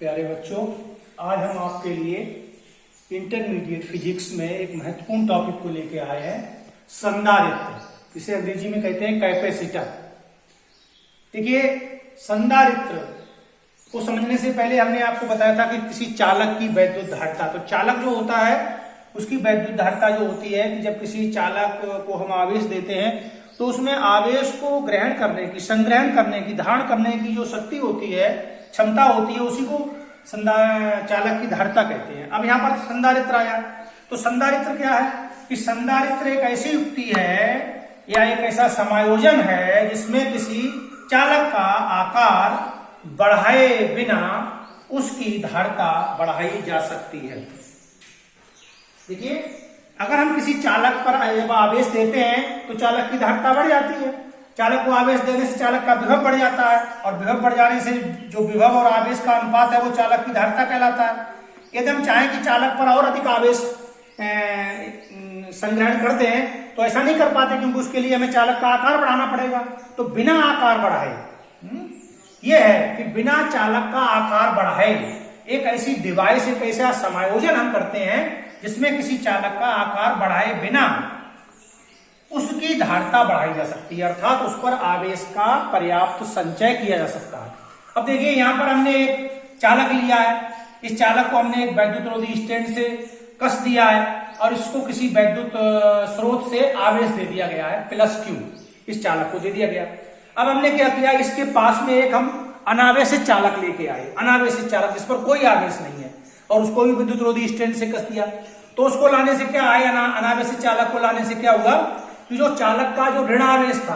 प्यारे बच्चों, आज हम आपके लिए इंटरमीडिएट फिजिक्स में एक महत्वपूर्ण टॉपिक को लेके आए हैं, संधारित्र। इसे अंग्रेजी में कहते हैं कैपेसिटर। देखिए, संधारित्र को समझने से पहले हमने आपको बताया था कि किसी चालक की वैद्युत धारिता, तो चालक जो होता है उसकी वैद्युत धारिता जो होती है कि जब किसी चालक को हम आवेश देते हैं तो उसमें आवेश को ग्रहण करने की, संग्रहण करने की, धारण करने की जो शक्ति होती है, क्षमता होती है, उसी को चालक की धारिता कहते हैं। अब यहाँ पर संधारित्र आया, तो संधारित्र क्या है कि संधारित्र एक ऐसी युक्ति है या एक ऐसा समायोजन है जिसमें किसी चालक का आकार बढ़ाए बिना उसकी धारिता बढ़ाई जा सकती है। देखिए, अगर हम किसी चालक पर आवेश देते हैं तो चालक की धारिता बढ़ जाती है। चालक को आवेश देने से चालक का विभव बढ़ जाता है, और विभव बढ़ जाने से जो विभव और आवेश का अनुपात है वो चालक की धारिता कहलाता है। यदि हम चाहें कि चालक पर और अधिक आवेश संग्रहण कर दें तो ऐसा नहीं कर पाते, क्योंकि उसके लिए हमें चालक का आकार बढ़ाना पड़ेगा। तो बिना आकार बढ़ाए, यह है कि बिना चालक का आकार बढ़ाए एक ऐसी डिवाइस, एक ऐसा समायोजन हम करते हैं जिसमें किसी चालक का आकार बढ़ाए बिना उसकी धारिता बढ़ाई जा सकती है, अर्थात उस पर आवेश का पर्याप्त संचय किया जा सकता है। अब देखिए, यहां पर हमने एक चालक लिया है, इस चालक को हमने एक वैद्युत रोधी स्टैंड से कस दिया है और इसको किसी वैद्युत स्रोत से आवेश दे दिया गया है +Q, इस चालक को दे दिया गया। अब हमने क्या किया, इसके पास में एक हम अनावेशित चालक लेके आए, अनावेशित चालक जिस पर कोई आवेश नहीं है, और उसको भी विद्युत रोधी स्टैंड से कस दिया। तो उसको लाने से क्या आया, अनावेशित चालक को लाने से क्या हुआ कि जो चालक का जो ऋण आवेश था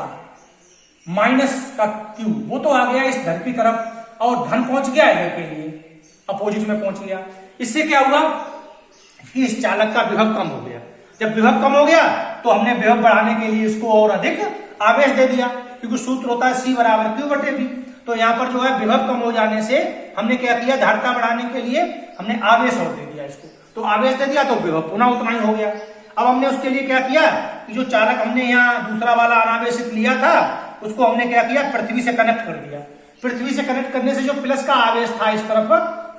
-Q, वो तो आ गया इस धन की तरफ और धन पहुंच गया इधर के लिए, अपोजिट में पहुंच गया। इससे क्या हुआ कि इस चालक का विभव कम हो गया। जब विभव कम हो गया तो हमने विभव बढ़ाने के लिए इसको और अधिक आवेश दे दिया, क्योंकि सूत्र होता है C = Q/V। तो यहाँ पर जो है विभव कम हो जाने से हमने क्या किया, धारिता बढ़ाने के लिए हमने आवेश और दे दिया इसको। तो आवेश दे दिया तो विभव पुनः उतना ही हो गया। अब हमने उसके लिए क्या किया कि जो चालक हमने यहाँ दूसरा वाला अनावेशित लिया था उसको हमने क्या किया, पृथ्वी से कनेक्ट कर दिया। पृथ्वी से कनेक्ट करने से जो प्लस का आवेश था इस तरफ,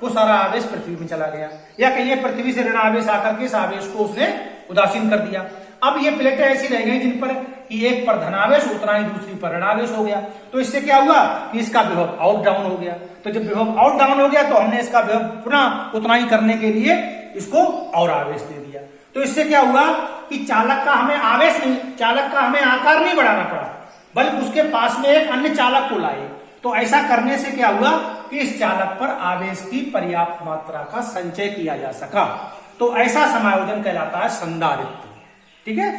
वो सारा आवेश पृथ्वी में चला गया, या कहिए पृथ्वी से ऋण आवेश आकर के इस आवेश को उसने उदासीन कर दिया। अब ये प्लेटें ऐसी रह गई जिन पर कि एक पर धनावेश उतना ही दूसरी पर ऋणावेश हो गया। तो इससे क्या हुआ कि इसका विभव आउट डाउन हो गया। तो जब विभव आउट डाउन हो गया तो हमने इसका विभव पुनः उतना ही करने के लिए इसको और आवेश दे दिया। तो इससे क्या हुआ कि चालक का हमें आवेश नहीं, चालक का हमें आकार नहीं बढ़ाना पड़ा, बल्कि उसके पास में एक अन्य चालक को लाए। तो ऐसा करने से क्या हुआ कि इस चालक पर आवेश की पर्याप्त मात्रा का संचय किया जा सका। तो ऐसा समायोजन कहलाता है संधारित्र। ठीक है,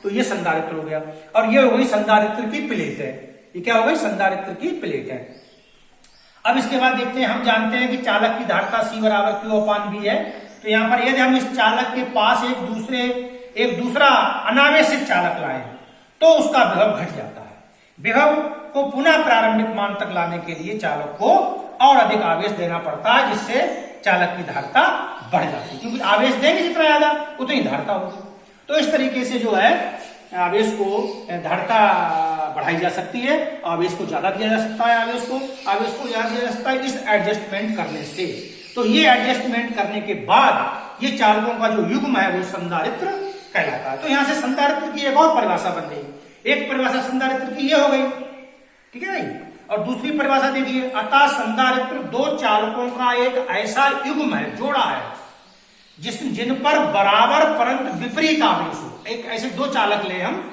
तो ये संधारित्र हो गया, और ये हो गई संधारित्र की प्लेट है। ये क्या हो गई, संधारित्र की प्लेट है। अब इसके बाद देखते हैं, हम जानते हैं कि चालक की धारिता C = Q/V है। तो यहां पर यदि हम इस चालक के पास एक दूसरा अनावेशित चालक लाए तो उसका विभव घट जाता है। विभव को पुनः प्रारंभिक मान तक लाने के लिए चालक को और अधिक आवेश देना पड़ता है, जिससे चालक की धारिता बढ़ जाती है, क्योंकि आवेश देंगे जितना ज्यादा उतनी धारिता होगी। तो इस तरीके से जो है आवेश को धारिता बढ़ाई जा सकती है, आवेश को ज्यादा दिया जा सकता है, आवेश को ज्यादा दिया जा सकता है इस एडजस्टमेंट करने से। तो ये एडजस्टमेंट करने के बाद ये चालकों का जो युग्म है वो संधारित्र कहलाता है। तो यहां से संधारित्र की एक और परिभाषा बन गई। एक परिभाषा संधारित्र की ये हो गई, ठीक है भाई, और दूसरी परिभाषा देखिए, अतः संधारित्र दो चालकों का एक ऐसा युग्म है, जोड़ा है, जिन पर बराबर परंतु विपरीत आवेश हो। एक ऐसे दो चालक ले हम,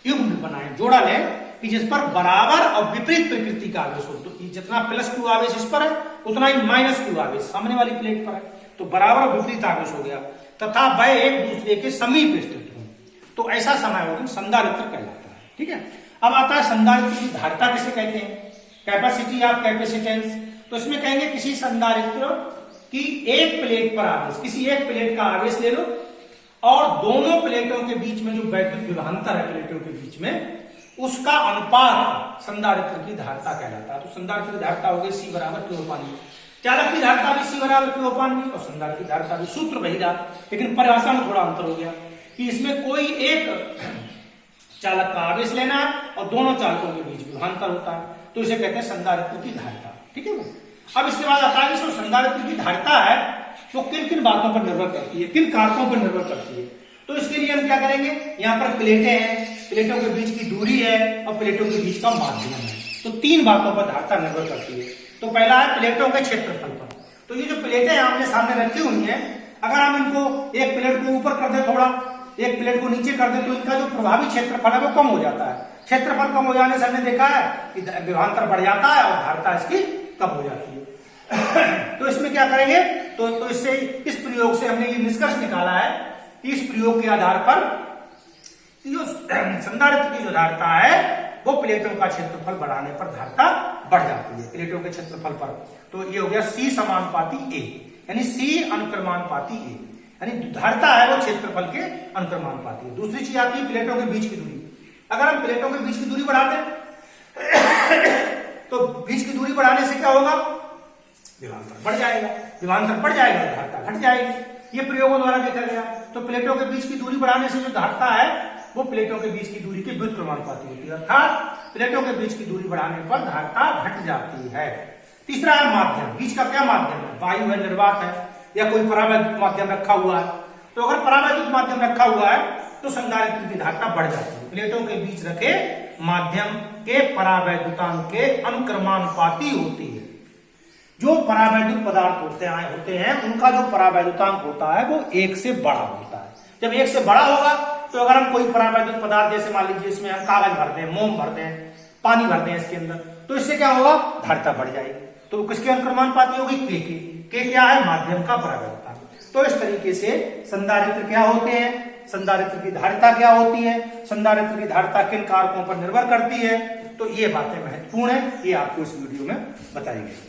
युग्म बनाए, जोड़ा ले कि जिस पर बराबर और विपरीत प्रकृति का आवेश हो। तो जितना +Q आवेश इस पर है उतना ही -Q आवेश सामने वाली प्लेट पर है, तो बराबर और विपरीत आवेश हो गया, तथा वह एक दूसरे के समीप स्थित हो। तो ऐसा समायोजन संधारित्र कहलाता है। ठीक है, अब आता है संधारित्र की धारिता किसे कहते हैं, कैपेसिटी ऑफ कैपेसिटेंस। तो इसमें कहेंगे किसी संधारित्र की एक प्लेट पर आवेश, किसी एक प्लेट का आवेश ले लो और दोनों प्लेटों के बीच में जो वैद्युत विभवांतर है प्लेटों के बीच में, उसका अनुपात संधारित्र की धारिता कहलाता है। तो संधारित्र की धारिता हो गई C = Q/V। चालक की धारिता भी C = Q/V और संधारित्र की धारिता भी, सूत्र वही रहा, लेकिन परिभाषा में थोड़ा अंतर हो गया कि इसमें कोई एक चालक का आवेश लेना है और दोनों चालकों के बीच विभवांतर होता है, तो इसे कहते हैं संधारित्र की धारिता। ठीक है। अब इसके बाद आता है कि संधारित्र की धारिता है वो किन किन बातों पर निर्भर करती है, किन कारकों पर निर्भर करती है। तो इसके लिए हम क्या करेंगे, यहाँ पर प्लेटें हैं, प्लेटों के बीच की दूरी है और प्लेटों के बीच का माध्यम है। तो 3 बातों पर धारिता निर्भर करती है। तो पहला है प्लेटों के क्षेत्रफल पर। तो ये जो प्लेटें आमने सामने रखी हुई हैं, अगर हम इनको एक प्लेट को ऊपर कर दे, थोड़ा एक प्लेट को नीचे कर दे, तो इनका जो प्रभावी क्षेत्रफल है वो कम हो जाता है। क्षेत्रफल कम हो जाने से हमने देखा है कि विभवांतर बढ़ जाता है और धारिता इसकी कम हो जाती है। तो इसमें क्या करेंगे, तो इससे इस प्रयोग से हमने ये निष्कर्ष निकाला है कि इस प्रयोग के आधार पर जो संधारित्र की जो धारिता है वो प्लेटों का क्षेत्रफल बढ़ाने पर धारिता बढ़ जाती है, प्लेटों के क्षेत्रफल पर। तो ये हो गया C समानुपाती A, यानी C अनुक्रमानुपाती A, यानी धारिता है वो क्षेत्रफल के अनुक्रमानुपाती है। दूसरी चीज आती है प्लेटों के बीच की दूरी। अगर हम प्लेटों के बीच की दूरी बढ़ाते तो बीच की दूरी बढ़ाने से क्या होगा, विभवांतर बढ़ जाएगा, विभवांतर बढ़ जाएगा, धारिता घट जाएगी। ये प्रयोगों द्वारा देखा गया। तो प्लेटों के बीच की दूरी बढ़ाने से जो धारिता है वो प्लेटों के बीच की दूरी के व्युत्क्रमानुपाती होती है, अर्थात प्लेटों के बीच की दूरी बढ़ाने पर धारिता घट जाती है। तीसरा है माध्यम। बीच का क्या माध्यम है, वायु है, निर्वात है, या कोई परावैद्युत माध्यम रखा हुआ है। तो अगर परावैद्युत माध्यम रखा हुआ है तो संधारित्र की धारिता बढ़ जाती है। प्लेटों के बीच रखे माध्यम के परावैद्युतांक के अनुक्रमानुपाती होती है। जो परावैद्युत पदार्थ होते हैं उनका जो परावैद्युतांक होता है वो 1 से बड़ा होता है। जब 1 से बड़ा होगा तो अगर हम कोई परावैद्युत पदार्थ, जैसे मान लीजिए इसमें हम कागज भरते हैं, मोम भरते हैं, पानी भरते हैं इसके अंदर, तो इससे क्या होगा, धारिता बढ़ जाएगी। तो किसके अनुक्रमानुपाती होगी, के क्या है, माध्यम का परावैद्युतांक। तो इस तरीके से संधारित्र क्या होते हैं, संधारित्र की धारिता क्या होती है, संधारित्र की धारिता किन कारकों पर निर्भर करती है। तो ये बातें महत्वपूर्ण है, ये आपको इस वीडियो में बताई गई।